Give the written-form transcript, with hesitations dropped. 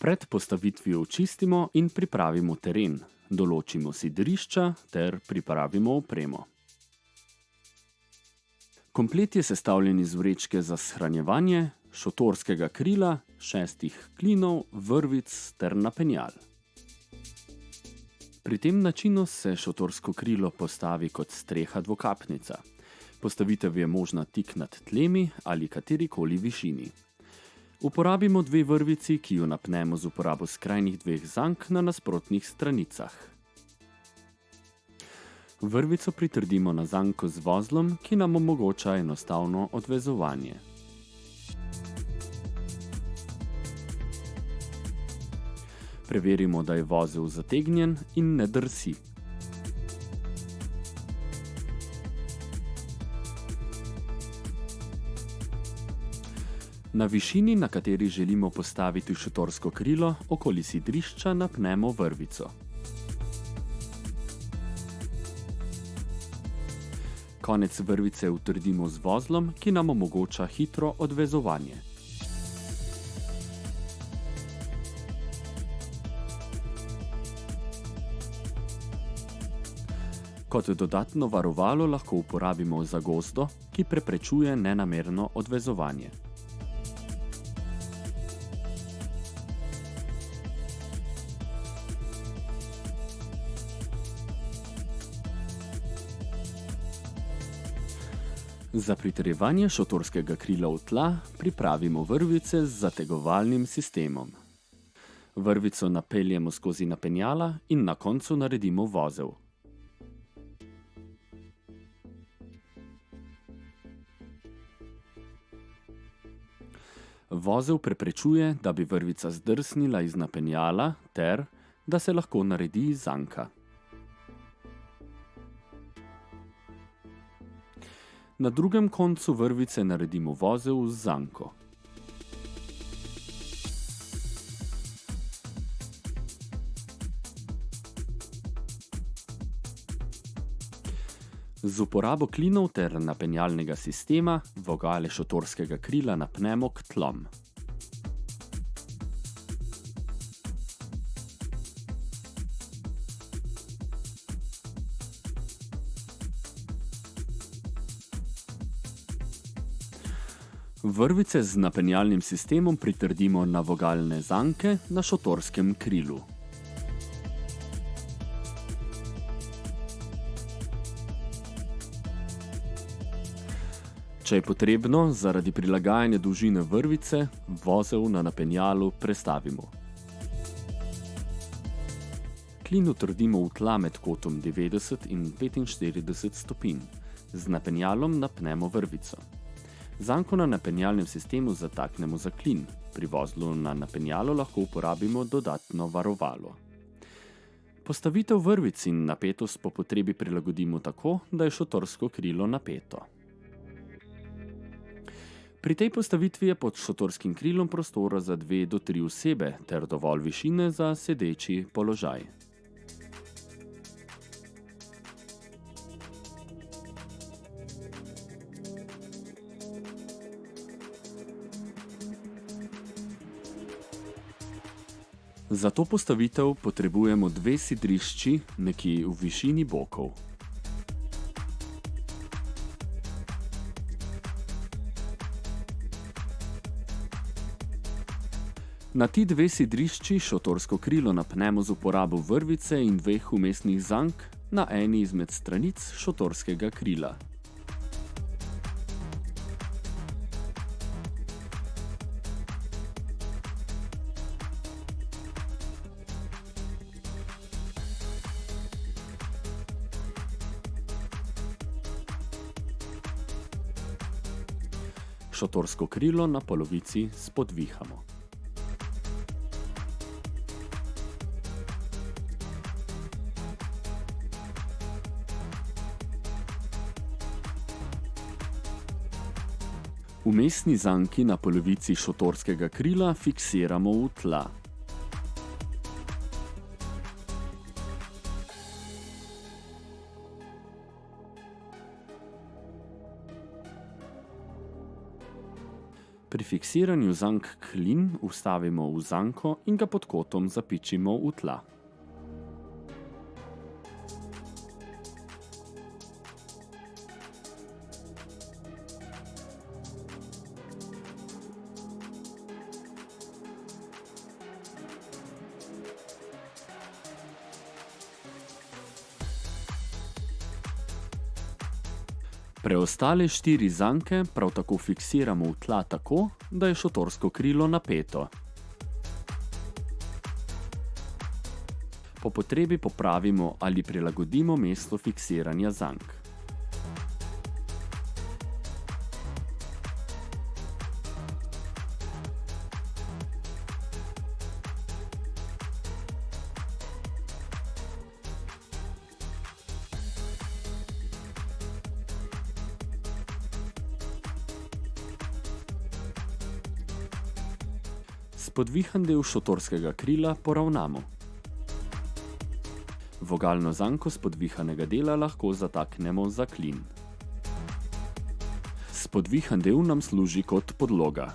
Pred postavitvijo očistimo in pripravimo teren, določimo sidrišča ter pripravimo opremo. Komplet je sestavljen iz vrečke za shranjevanje, šotorskega krila, 6 klinov, vrvic ter napenjal. Pri tem načinu se šotorsko krilo postavi kot streha dvokapnica. Postavitev je možna tik nad tlemi ali katerikoli višini. Uporabimo 2 vrvici, ki jo napnemo z uporabo skrajnih 2 zank na nasprotnih stranicah. Vrvico pritrdimo na zanko z vozlom, ki nam omogoča enostavno odvezovanje. Preverimo, da je vozel zategnjen in ne drsi. Na višini, na kateri želimo postaviti šotorsko krilo, okoli sidrišča napnemo vrvico. Konec vrvice utrdimo z vozlom, ki nam omogoča hitro odvezovanje. Kot dodatno varovalo lahko uporabimo zagozdo, ki preprečuje nenamerno odvezovanje. Za pritrjevanje šotorskega krila v tla pripravimo vrvice z zategovalnim sistemom. Vrvico napeljemo skozi napenjala in na koncu naredimo vozel. Vozel preprečuje, da bi vrvica zdrsnila iz napenjala ter da se lahko naredi zanka. Na drugem koncu vrvice naredimo vozel z zanko. Z uporabo klinov ter napenjalnega sistema vogale šotorskega krila napnemo k tlom. Vrvice z napenjalnim sistemom pritrdimo na vogalne zanke na šotorskem krilu. Če je potrebno, zaradi prilagajanja dolžine vrvice, vozel na napenjalu prestavimo. Klin utrdimo v tla med kotom 90 in 45 stopinj. Z napenjalom napnemo vrvico. Zanko na napenjalnem sistemu zataknemo za klin. Pri vozlu na napenjalo lahko uporabimo dodatno varovalo. Postavitev vrvic in napetost po potrebi prilagodimo tako, da je šotorsko krilo napeto. Pri tej postavitvi je pod šotorskim krilom prostora za 2 do 3 osebe ter dovolj višine za sedeči položaj. Za to postavitev potrebujemo 2 sidrišči nekje v višini bokov. Na ti 2 sidrišči šotorsko krilo napnemo z uporabo vrvice in 2 vmesnih zank na eni izmed stranic šotorskega krila. Šotorsko krilo na polovici spodvihamo. Vmesni zanki na polovici šotorskega krila fiksiramo v tla. Pri fiksiranju zank klin vstavimo v zanko in ga pod kotom zapičimo v tla. Preostale 4 zanke prav tako fiksiramo v tla tako, da je šotorsko krilo napeto. Po potrebi popravimo ali prilagodimo mesto fiksiranja zank. Spodvihan del šotorskega krila poravnamo. Vogalno zanko spodvihanega dela lahko zataknemo za klin. Spodvihan del nam služi kot podloga.